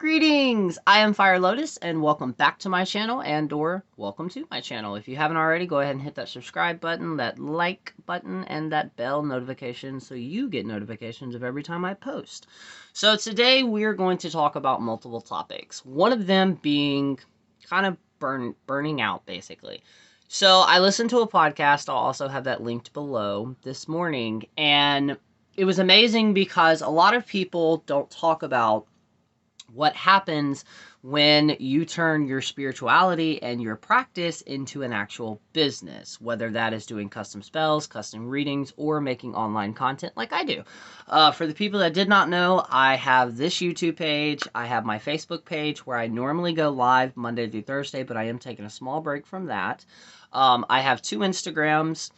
Greetings! I am Fire Lotus, and welcome back to my channel, and/or welcome to my channel. If you haven't already, go ahead and hit that subscribe button, that like button, and that bell notification so you get notifications of every time I post. So today we're going to talk about multiple topics. One of them being kind of burning out, basically. So I listened to a podcast. I'll also have that linked below this morning, and it was amazing because a lot of people don't talk about what happens when you turn your spirituality and your practice into an actual business, whether that is doing custom spells, custom readings, or making online content like I do. For the people that did not know, I have this YouTube page. I have my Facebook page where I normally go live Monday through Thursday, but I am taking a small break from that. I have 2 Instagrams.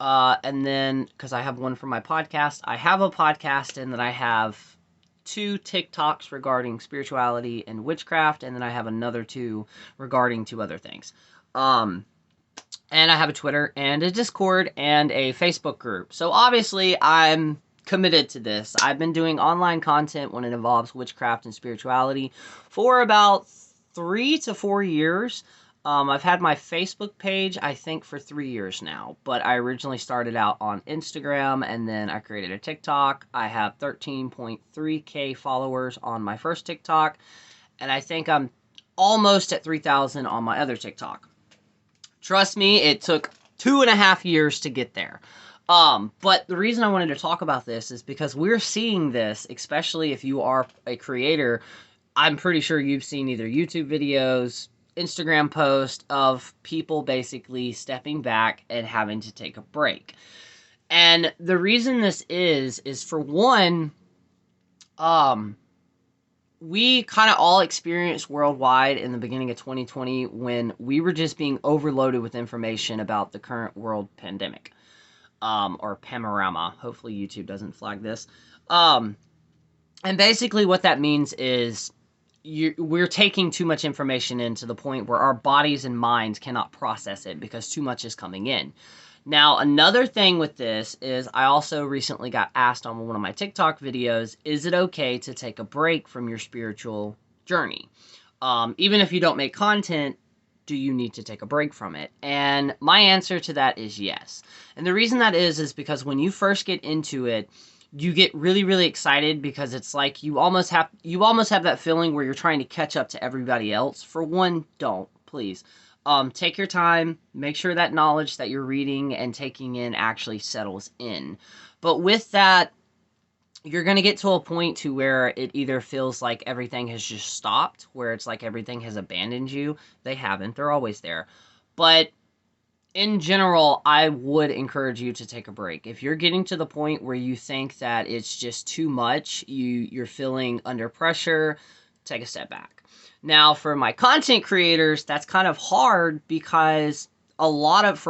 And then, because I have one for my podcast, I have a podcast, and then I have 2 TikToks regarding spirituality and witchcraft, and then I have another 2 regarding 2 other things. And I have a Twitter and a Discord and a Facebook group. So obviously I'm committed to this. I've been doing online content when it involves witchcraft and spirituality for about 3 to 4 years. I've had my Facebook page, I think, for 3 years now, but I originally started out on Instagram, and then I created a TikTok. I have 13.3K followers on my first TikTok, and I think I'm almost at 3,000 on my other TikTok. Trust me, it took 2.5 years to get there. But the reason I wanted to talk about this is because we're seeing this, especially if you are a creator. I'm pretty sure you've seen either YouTube videos, Instagram post of people basically stepping back and having to take a break. And the reason this is for one, we kind of all experienced worldwide in the beginning of 2020 when we were just being overloaded with information about the current world pandemic, or panorama. Hopefully YouTube doesn't flag this. And basically what that means is we're taking too much information in to the point where our bodies and minds cannot process it because too much is coming in. Now, another thing with this is I also recently got asked on one of my TikTok videos, is it okay to take a break from your spiritual journey? Even if you don't make content, do you need to take a break from it? And my answer to that is yes. And the reason that is because when you first get into it, you get really, really excited because it's like you almost have that feeling where you're trying to catch up to everybody else. For one, don't, please. Take your time, make sure that knowledge that you're reading and taking in actually settles in. But with that, you're going to get to a point to where it either feels like everything has just stopped, where it's like everything has abandoned you. They haven't, they're always there. But in general, I would encourage you to take a break. If you're getting to the point where you think that it's just too much, you're feeling under pressure, take a step back. Now, for my content creators, that's kind of hard because for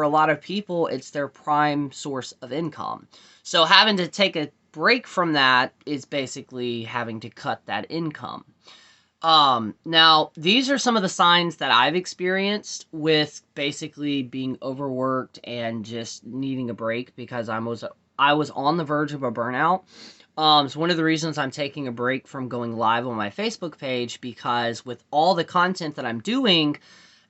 a lot of people, it's their prime source of income. So having to take a break from that is basically having to cut that income. Now, these are some of the signs that I've experienced with basically being overworked and just needing a break because I was on the verge of a burnout. So one of the reasons I'm taking a break from going live on my Facebook page, because with all the content that I'm doing,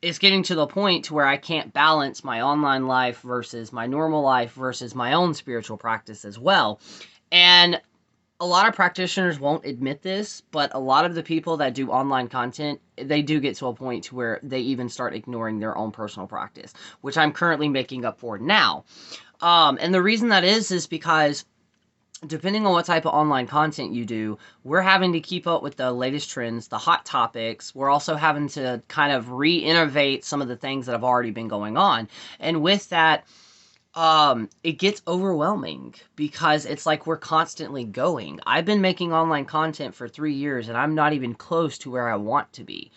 it's getting to the point to where I can't balance my online life versus my normal life versus my own spiritual practice as well. And a lot of practitioners won't admit this, but a lot of the people that do online content, they do get to a point to where they even start ignoring their own personal practice, which I'm currently making up for now. And the reason that is because depending on what type of online content you do, we're having to keep up with the latest trends, the hot topics. We're also having to kind of re-innovate some of the things that have already been going on. And with that, it gets overwhelming because it's like we're constantly going. I've been making online content for 3 years and I'm not even close to where I want to be,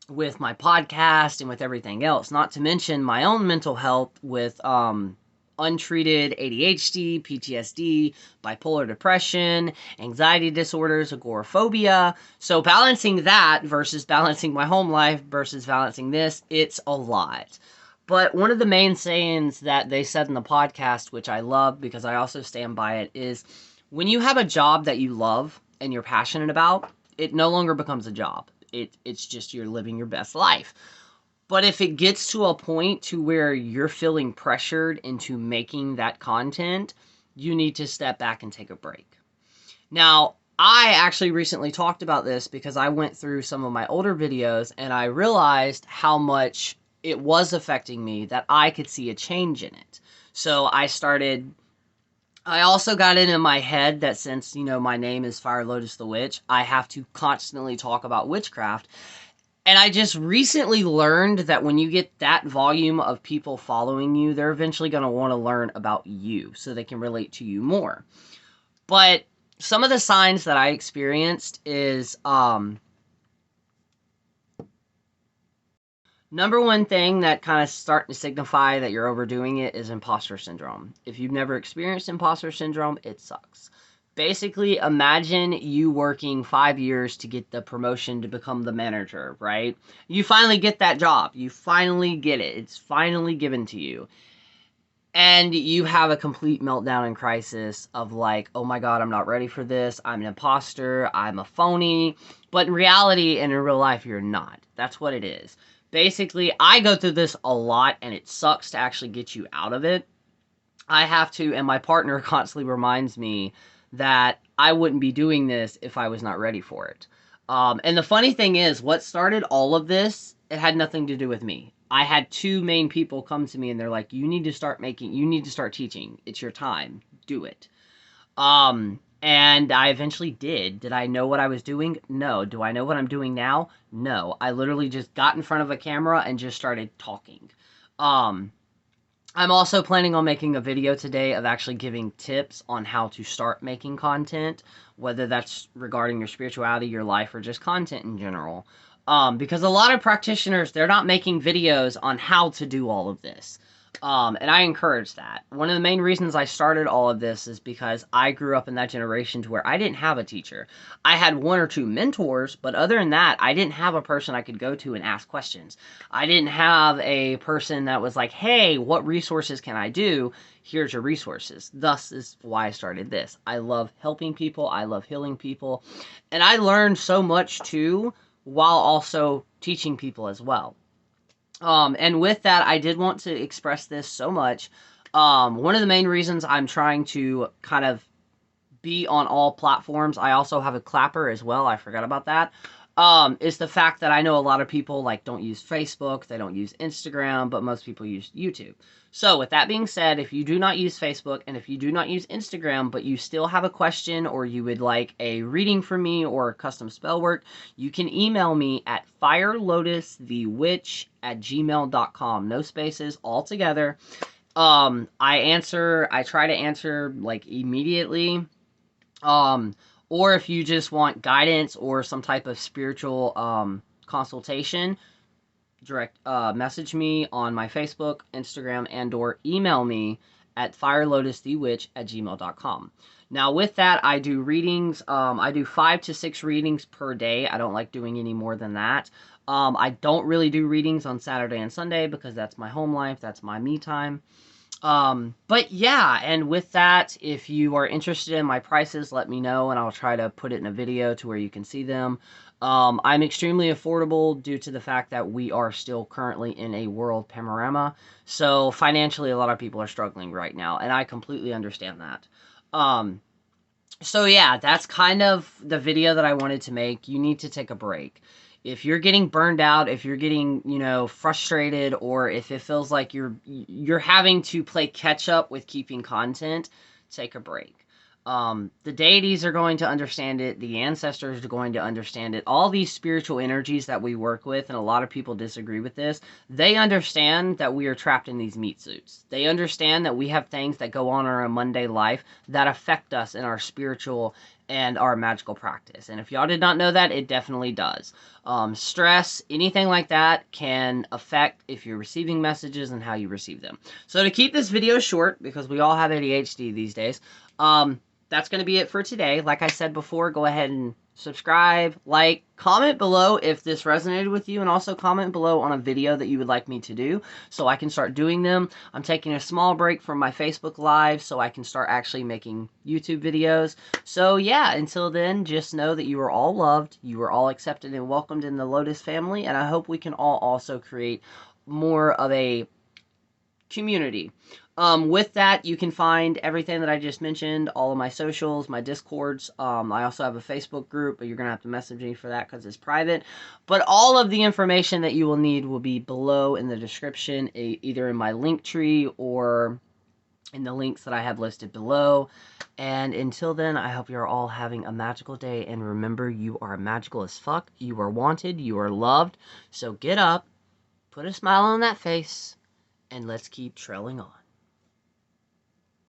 with my podcast and with everything else, not to mention my own mental health with, untreated ADHD, PTSD, bipolar depression, anxiety disorders, agoraphobia. So balancing that versus balancing my home life versus balancing this, it's a lot. But one of the main sayings that they said in the podcast, which I love because I also stand by it, is when you have a job that you love and you're passionate about, it no longer becomes a job. It's just you're living your best life. But if it gets to a point to where you're feeling pressured into making that content, you need to step back and take a break. Now, I actually recently talked about this because I went through some of my older videos and I realized how much it was affecting me, that I could see a change in it. So I also got it in my head that since, my name is Fire Lotus the Witch, I have to constantly talk about witchcraft. And I just recently learned that when you get that volume of people following you, they're eventually going to want to learn about you so they can relate to you more. But some of the signs that I experienced is, number one thing that kind of starting to signify that you're overdoing it is imposter syndrome. If you've never experienced imposter syndrome, it sucks. Basically, imagine you working 5 years to get the promotion to become the manager, right? You finally get that job. You finally get it. It's finally given to you. And you have a complete meltdown and crisis of like, oh my God, I'm not ready for this. I'm an imposter. I'm a phony. But in reality and in real life, you're not. That's what it is. Basically, I go through this a lot and it sucks to actually get you out of it. I have to, and my partner constantly reminds me that I wouldn't be doing this if I was not ready for it. And the funny thing is, what started all of this, it had nothing to do with me. I had two main people come to me and they're like, you need to start teaching. It's your time. Do it. And I eventually did. Did I know what I was doing? No. Do I know what I'm doing now? No. I literally just got in front of a camera and just started talking. I'm also planning on making a video today of actually giving tips on how to start making content, whether that's regarding your spirituality, your life, or just content in general. Because a lot of practitioners, they're not making videos on how to do all of this. And I encourage that. One of the main reasons I started all of this is because I grew up in that generation to where I didn't have a teacher. I had one or two mentors, but other than that, I didn't have a person I could go to and ask questions. I didn't have a person that was like, hey, what resources can I do? Here's your resources. Thus is why I started this. I love helping people. I love healing people. And I learned so much too, while also teaching people as well. And with that, I did want to express this so much. One of the main reasons I'm trying to kind of be on all platforms, I also have a clapper as well, I forgot about that, is the fact that I know a lot of people don't use Facebook, they don't use Instagram, but most people use YouTube. So with that being said, if you do not use Facebook and if you do not use Instagram, but you still have a question or you would like a reading from me or custom spell work, you can email me at firelotusthewitch@gmail.com. No spaces, all together. I try to answer immediately. Or if you just want guidance or some type of spiritual consultation, direct message me on my Facebook, Instagram, and or email me at firelotusthewitch@gmail.com. Now with that, I do readings. I do 5 to 6 readings per day. I don't like doing any more than that. I don't really do readings on Saturday and Sunday because that's my home life. That's my me time. But yeah, and with that, if you are interested in my prices, let me know and I'll try to put it in a video to where you can see them. I'm extremely affordable due to the fact that we are still currently in a world panorama. So financially, a lot of people are struggling right now, and I completely understand that. So yeah, that's kind of the video that I wanted to make. You need to take a break. If you're getting burned out, if you're getting, frustrated, or if it feels like you're having to play catch up with keeping content, take a break. The deities are going to understand it. The ancestors are going to understand it. All these spiritual energies that we work with, and a lot of people disagree with this, they understand that we are trapped in these meat suits. They understand that we have things that go on in our Monday life that affect us in our spiritual and our magical practice. And if y'all did not know that, it definitely does. Stress, anything like that can affect if you're receiving messages and how you receive them. So to keep this video short, because we all have ADHD these days, that's going to be it for today. Like I said before, go ahead and subscribe, like, comment below if this resonated with you, and also comment below on a video that you would like me to do so I can start doing them. I'm taking a small break from my Facebook Live so I can start actually making YouTube videos. So yeah, until then, just know that you are all loved, you are all accepted and welcomed in the Lotus family, and I hope we can all also create more of a community. With that, you can find everything that I just mentioned, all of my socials, my Discords. I also have a Facebook group, but you're going to have to message me for that because it's private. But all of the information that you will need will be below in the description, either in my link tree or in the links that I have listed below. And until then, I hope you're all having a magical day. And remember, you are magical as fuck. You are wanted. You are loved. So get up, put a smile on that face, and let's keep trailing on.